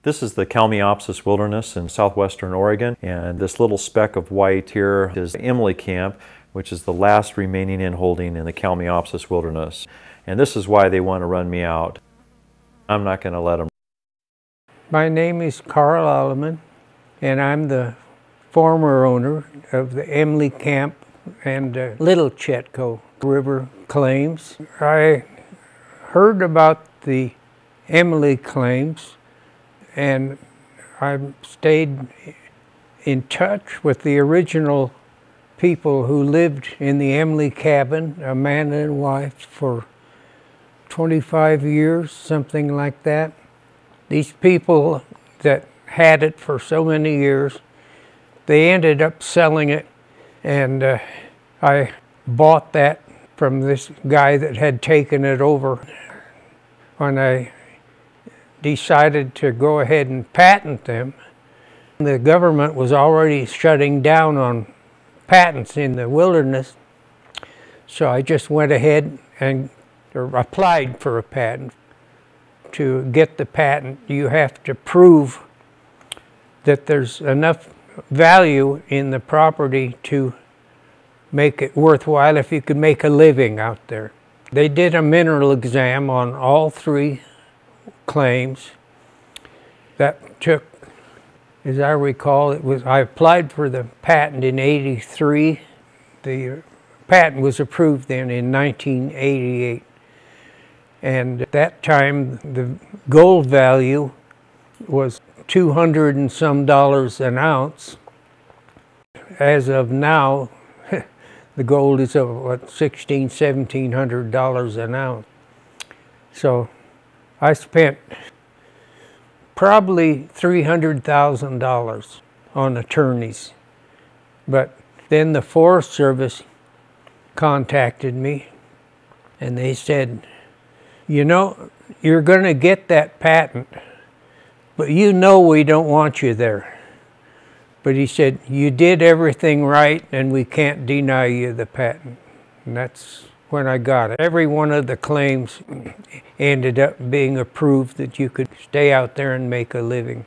This is the Kalmiopsis Wilderness in southwestern Oregon, and this little speck of white here is Emily Camp, which is the last remaining inholding in the Kalmiopsis Wilderness. And this is why they want to run me out. I'm not going to let them. My name is Carl Alleman, and I'm the former owner of the Emily Camp and Little Chetco River claims. I heard about the Emily claims, and I stayed in touch with the original people who lived in the Emily cabin, a man and wife, for 25 years, something like that. These people that had it for so many years, they ended up selling it, and I bought that from this guy that had taken it over. When I decided to go ahead and patent them, the government was already shutting down on patents in the wilderness, so I just went ahead and applied for a patent. To get the patent, you have to prove that there's enough value in the property to make it worthwhile if you could make a living out there. They did a mineral exam on all three claims. That took, as I recall, I applied for the patent in '83. The patent was approved then in 1988. And at that time, the gold value was $200 and some an ounce. As of now, the gold is of what, $1,700 an ounce. So I spent probably $300,000 on attorneys. But then the Forest Service contacted me, and they said, you know, you're going to get that patent, but you know we don't want you there. But he said, you did everything right, and we can't deny you the patent. And that's when I got it. Every one of the claims ended up being approved that you could stay out there and make a living.